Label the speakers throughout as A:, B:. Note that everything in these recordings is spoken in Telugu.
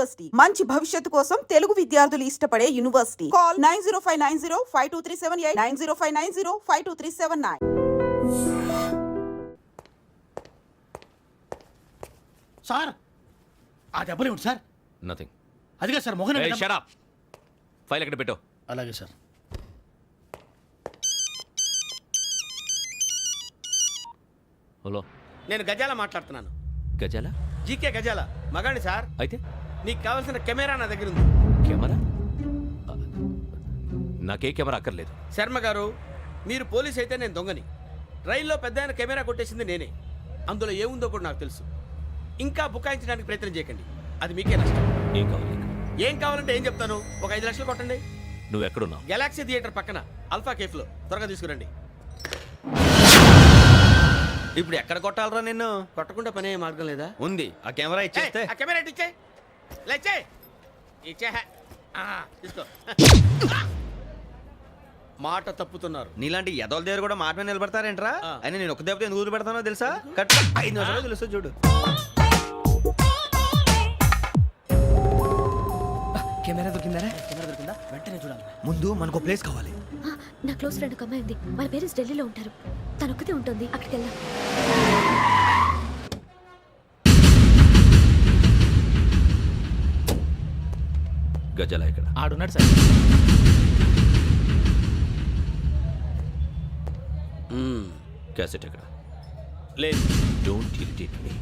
A: యూనివర్సిటీ మంచి భవిష్యత్తు కోసం తెలుగు విద్యార్థులు ఇష్టపడే యూనివర్సిటీ. కాల్ 9059052378 9059052379.
B: సార్ ఆ డబ్బులు ఏమిటి సార్?
C: నథింగ్.
B: అదిగా sir Mohan
C: shut up. File ఎక్కడ పెట్టు.
B: అలాగే సార్.
C: హలో,
D: నేను గజాల మాట్లాడుతున్నాను.
C: గజాల?
D: జీకే గజాల మగాండి సార్.
C: అయితే
D: నీకు కావాల్సిన కెమెరా నా దగ్గర ఉంది.
C: కెమెరా? నాకే కెమెరా అక్కర్లేదు.
D: శర్మ గారు, మీరు పోలీస్ అయితే నేను దొంగని. రైల్లో పెద్ద ఆయన కెమెరా కొట్టేసింది నేనే. అందులో ఏముందో కూడా నాకు తెలుసు. ఇంకా బుకాయించడానికి ప్రయత్నం చేయకండి, అది మీకే నష్టం.
C: ఏం కావాలి?
D: ఏం కావాలంటే ఏం చెప్తాను. ఒక 5 లక్షలు కొట్టండి.
C: నువ్వు ఎక్కడున్నావు?
D: గెలాక్సీ థియేటర్ పక్కన అల్ఫా కేఫ్లో. త్వరగా తీసుకురండి.
E: ఇప్పుడు ఎక్కడ కొట్టాలరా నిన్ను?
D: కొట్టకుండా పనే మార్గం లేదా?
E: ఉంది. ఆ కెమెరా ఇచ్చేస్తే.
D: ఆ కెమెరా ఇచ్చే లేచే ఇచ్చే తీసుకో. మాట తప్పుతున్నారు.
E: నీలాంటి ఎదల దగ్గర కూడా మాట మీద నిలబడతారేంట్రా? అయినా నేను ఒక దెబ్బతో ఎందుకు పెడతానో తెలుసా? కట్ 5 నిమిషాలు తెలుసు చూడు.
F: కెమెరా దొరికిందా?
B: వెంటనే చూడాలి.
E: ముందు మనకు ప్లేస్ కావాలి.
G: నా క్లోజ్ ఫ్రెండ్ ఒక అమ్మాయి ఉంది. వాళ్ళ పేరెంట్స్ ఢిల్లీలో ఉంటారు. తను ఒక్కతే ఉంటుంది. అక్కడికి వెళ్దాం.
C: గజాల ఇక్కడ
F: ఆడున్నాడు సార్.
C: క్యాసెట్ ఎక్కడ?
D: లేదు.
C: Don't irritate me.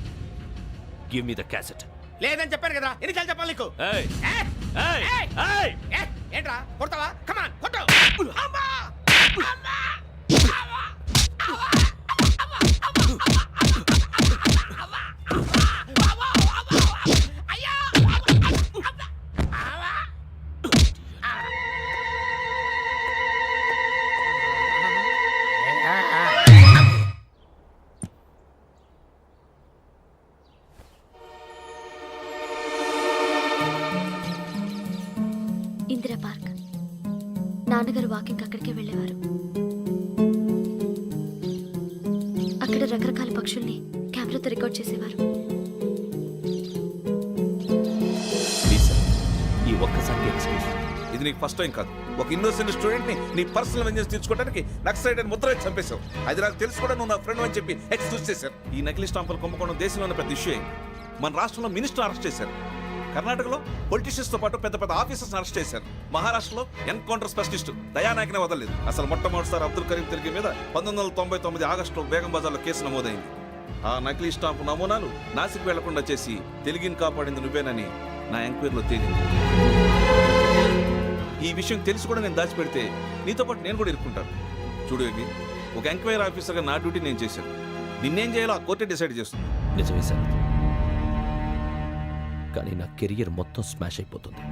C: Give me the cassette.
D: లేదని చెప్పాను కదా, ఎన్నిసార్లు చెప్పాలి నీకు? ఏంట్రా కొడతావా? కమాన్ కొట్టు. అమ్మా! అమ్మా!
G: ఇందిరా పార్క్. నాన్నగారు వాకింగ్ అక్కడికే వెళ్ళేవారు. అక్కడ రకరకాల పక్షుల్ని కెమెరాతో రికార్డ్ చేసేవారు.
C: ఈ ఒక్కసారి ఎక్స్క్యూజ్.
H: ఇది నీకు ఫస్ట్ టైం కాదు. ఒక ఇన్నోసెంట్ స్టూడెంట్ ని నీ పర్సనల్ వెంజెన్స్ తీర్చుకోవడానికి నక్సలైట్ అని ముద్ర వేసి చంపేశావు. అది నాకు తెలుసు కూడా నువ్వు నా ఫ్రెండ్ అని చెప్పి ఎక్స్క్యూజ్ చేశారు. ఈ నకిలీ స్టాంపులు కుంభకోణం దేశంలో పెద్ద ఇష్యూ అయింది. మన రాష్ట్రంలో మినిస్టర్ అరెస్ట్ చేశారు. కర్ణాటకలో పొలిటీషియన్స్ తో పాటు పెద్ద పెద్ద ఆఫీసర్స్ అరెస్ట్ చేశారు. మహారాష్ట్రలో ఎన్కౌంటర్ స్పెషలిస్ట్ దయానాయకనే వదలలేదు. అసలు మొట్టమొదటిసారి అబ్దుల్ కరీం తిరిగి మీద 1999 ఆగస్టులో బేగం బజార్లో కేసు నమోదైంది. ఆ నకిలీ స్టాంపు నమూనాలు నాసిక్ వెళ్లకుండా చేసి తెలుగుని కాపాడింది నువ్వేనని నా ఎంక్వైరీలో తేలింది. ఈ విషయం తెలిసి కూడా నేను దాచిపెడితే నీతో పాటు నేను కూడా ఇరుక్కుంటాను. చూడు యోగి, ఒక ఎంక్వైరీ ఆఫీసర్గా నా డ్యూటీ నేను చేశాను. నిన్నేం చేయాలో ఆ కోర్టే డిసైడ్ చేస్తుంది.
C: నిజమే సార్, కానీ నా కెరియర్ మొత్తం స్మాష్ అయిపోతుంది.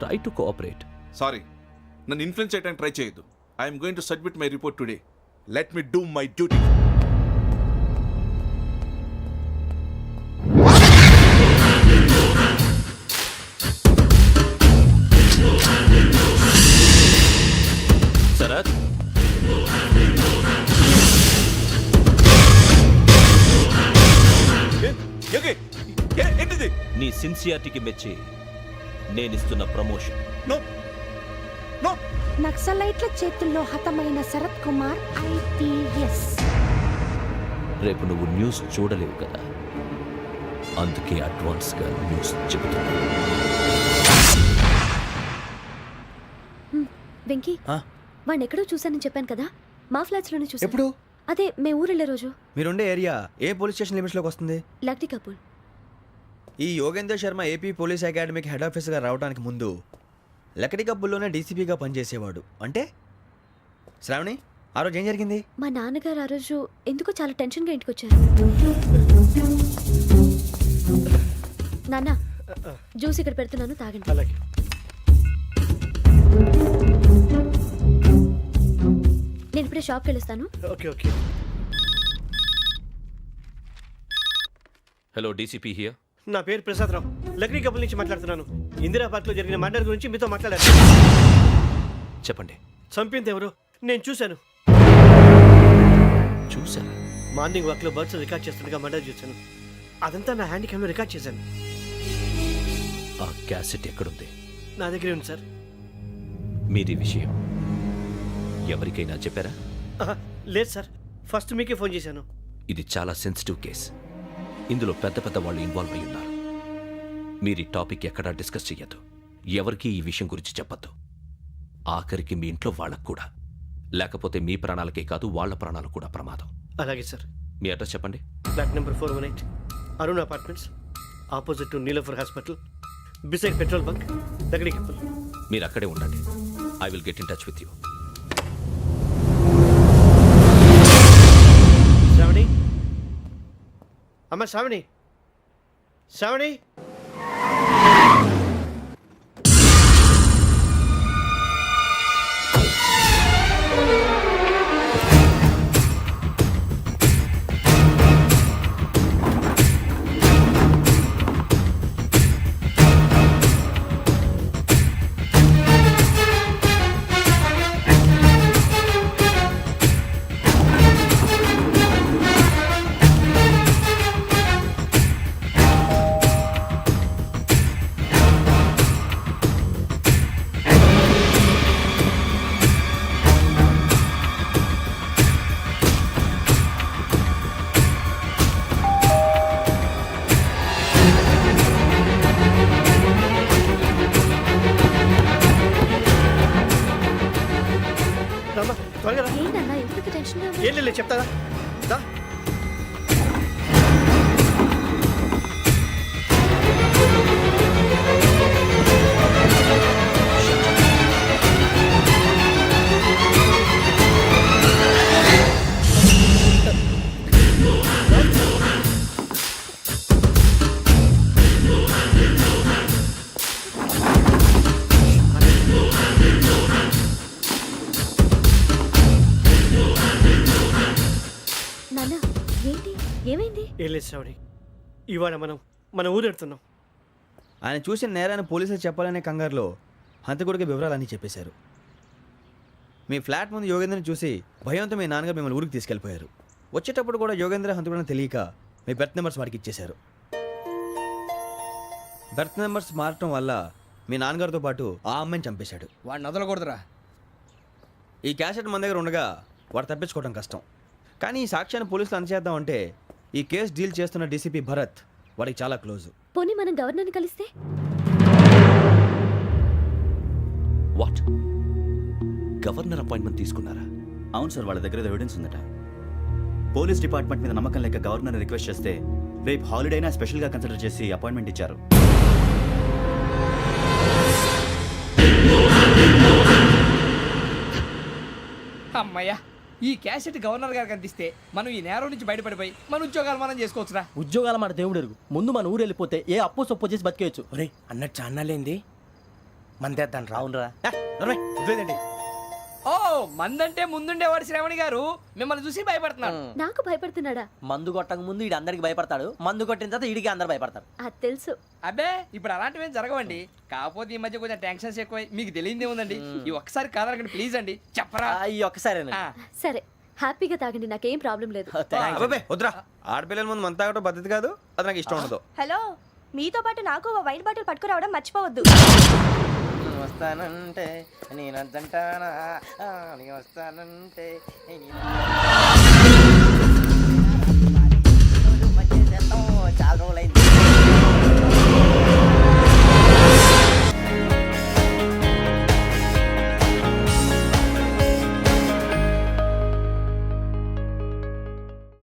C: Try to cooperate.
H: సారీ, నన్ను ఇన్ఫ్లుయెన్స్ చేయడానికి ట్రై చేయొద్దు. I'm going to submit my report today. Let me do my duty.
C: Sharat,
H: ఏంటిది?
C: నీ సిన్సియారిటీకి మెచ్చి నేనిస్తున్న ప్రమోషన్.
I: నక్సలైట్ల చేతుల్లో హతమైన శరత్ కుమార్ IPS.
C: రేపు నువ్వు న్యూస్ చూడలేవు కదా, అందుకే అడ్వాన్స్ గా న్యూస్ చెబుతున్నా.
G: వెంకీ, వాడిని ఎక్కడో చూశానని చెప్పాను కదా, మా ఫ్లాట్స్ లోనే చూసాను.
E: ఎప్పుడు?
G: అదే మే ఊరెళ్ళే రోజు.
E: మీరుండే ఏరియా ఏ పోలీస్ స్టేషన్ లిమిట్స్ లోకి వస్తుంది?
G: లక్టీ కపూర్.
E: ఈ యోగేందర్ శర్మ ఏపీ పోలీస్ అకాడమీకి హెడ్ ఆఫీసర్గా రావడానికి ముందు లకడి కబ్బుల్లోనే డీసీపీగా పనిచేసేవాడు. అంటే శ్రావణి, ఆ రోజు ఏం జరిగింది?
G: మా నాన్నగారు ఆ రోజు ఎందుకో చాలా టెన్షన్గా ఇంటికి వచ్చారు. నాన్న, జ్యూస్ ఇక్కడ పెడుతున్నాను, తాగండి.
B: అలాగే.
G: నేను ఇప్పుడే షాప్కి వెళ్ళొస్తాను.
B: Okay okay.
C: Hello, DCP here.
B: నా పేరు ప్రసాద్ రావు, లక్డీ కపుల్ నుంచి మాట్లాడుతున్నాను. ఇందిరా పార్క్ లో జరిగిన మర్డర్ గురించి మీతో మాట్లాడారు.
C: చెప్పండి.
B: చంపింది ఎవరు? నేను చూశాను.
C: చూసారా?
B: మార్నింగ్ వాక్ లో బర్డ్స్ రికార్డ్ చేస్తుండగా మర్డర్ చూశాను. అదంతా నా హ్యాండ్ క్యామ్లో రికార్డ్ చేశాను.
C: ఆ క్యాసెట్ ఎక్కడుంది?
B: నా దగ్గరే ఉంది సార్.
C: మీది విషయం ఎవరికైనా చెప్పారా?
B: ఆహా, లేదు సార్, ఫస్ట్ మీకే ఫోన్ చేశాను.
C: ఇది చాలా సెన్సిటివ్ కేస్. ఇందులో పెద్ద పెద్ద వాళ్ళు ఇన్వాల్వ్ అయి ఉన్నారు. మీరు ఈ టాపిక్ ఎక్కడా డిస్కస్ చెయ్యొద్దు. ఎవరికీ ఈ విషయం గురించి చెప్పొద్దు. ఆఖరికి మీ ఇంట్లో వాళ్ళకు కూడా. లేకపోతే మీ ప్రాణాలకే కాదు, వాళ్ళ ప్రాణాలు కూడా ప్రమాదం.
B: అలాగే సార్.
C: మీ అడ్రస్ చెప్పండి.
B: Flat number 418, Arun apartments, opposite to Niloufer hospital, beside petrol bunk, దగ్గరికి కపుల్.
C: మీరు అక్కడే ఉండండి. I will get in touch with you.
B: Shravani, అమ్మ శ్రావణి, శ్రావణి. రమ్మా, త్వరగా రా.
G: ఏంటన్నా ఎందుకు టెన్షన్
B: ఏం లేదు, చెప్తారా? దా.
G: నాన్న ఏంటి ఏమైంది?
B: ఏం లేదు శ్రావణి, ఇవాళ మనం మన ఊరు వెళ్తున్నాం.
E: ఆయన చూసిన నేరాన్ని పోలీసులు చెప్పాలనే కంగారులో హంతకుడికి వివరాలన్నీ చెప్పేశారు. మీ ఫ్లాట్ ముందు యోగేంద్రని చూసి భయంతో మీ నాన్నగారు మిమ్మల్ని ఊరికి తీసుకెళ్ళిపోయారు. వచ్చేటప్పుడు కూడా యోగేంద్ర హంతకుడని తెలియక మీ బెర్త్ నెంబర్స్ వాడికి ఇచ్చేశారు. బెర్త్ నెంబర్స్ మారటం వల్ల మీ నాన్నగారితో పాటు ఆ అమ్మాయిని చంపేశాడు.
F: వాడిని వదలకూడదురా.
E: ఈ క్యాసెట్ మన దగ్గర ఉండగా వాడు తప్పించుకోవడం కష్టం. కానీ ఈ సాక్ష్యాన్ని పోలీసులు అందజేద్దామంటే ఈ కేసు డీల్ చేస్తున్న డీసీపీ భరత్ వాడికి చాలా క్లోజ్.
G: పోనీ మనం గవర్నర్ని కలిస్తే?
C: వాట్? గవర్నర్ అపాయింట్మెంట్ తీసుకున్నారా?
J: అవును సార్, వాళ్ళ దగ్గర ఎవిడెన్స్ ఉందట. పోలీస్ డిపార్ట్మెంట్ మీద నమ్మకం లేక గవర్నర్ రిక్వెస్ట్ చేస్తే రేపు హాలిడేనా స్పెషల్గా కన్సిడర్ చేసి అపాయింట్మెంట్ ఇచ్చారు.
F: అమ్మయ్యా, ఈ క్యాసెట్ గవర్నర్ గారికి అందిస్తే మనం ఈ నేరం నుంచి బయటపడిపోయి మన ఉద్యోగాలు మనం చేసుకోవచ్చురా.
K: ఉద్యోగాల మాట దేవుడు ఎరుగు. ముందు మన ఊరు వెళ్ళిపోతే ఏ అప్పు సొప్పు చేసి బతికేయచ్చు.
F: ఒరే అన్నట్టు చాన్నాలేంది మందేద్దాం
K: అవునరా.
E: వదిలేదండి.
F: ఓ మందంటే ముందుండేవాడు శ్రావణి గారు మిమ్మల్ని చూసి భయపడుతున్నాడు.
G: నాకు భయపడుతున్నాడా?
K: మందు కొట్టక ముందు ఈడు అందరికి భయపడతాడు, మందు కొట్టిన తర్వాత ఈడికి అందరు భయపడతారు.
G: అది తెలుసు.
F: అబ్బే ఇప్పుడు అలాంటివి ఏం జరగవండి. కాకపోతే ఈ మధ్య కొంచెం టెన్షన్స్ ఎక్కువై మీకు తెలియదే ఉందండి. ఈ ఒక్కసారి కాదనకండి ప్లీజ్ అండి, చెప్పరా.
K: ఈ ఒక్కసారి
F: ఆ,
G: సరే హ్యాపీగా తాగండి, నాకేం ప్రాబ్లం లేదు.
E: అబ్బాబే వద్దురా, ఆడపిల్లల ముందు మంత తాగటం పద్ధతి కాదు. అది నాకు ఇష్టం ఉండదు.
I: హలో, మీతో పాటు నాకు ఓ వైట్ బాటిల్ పట్టుకురావడం మర్చిపోవద్దు.
K: వస్తానంటే నేనంటానా, వస్తానంటే చాలా రోజులు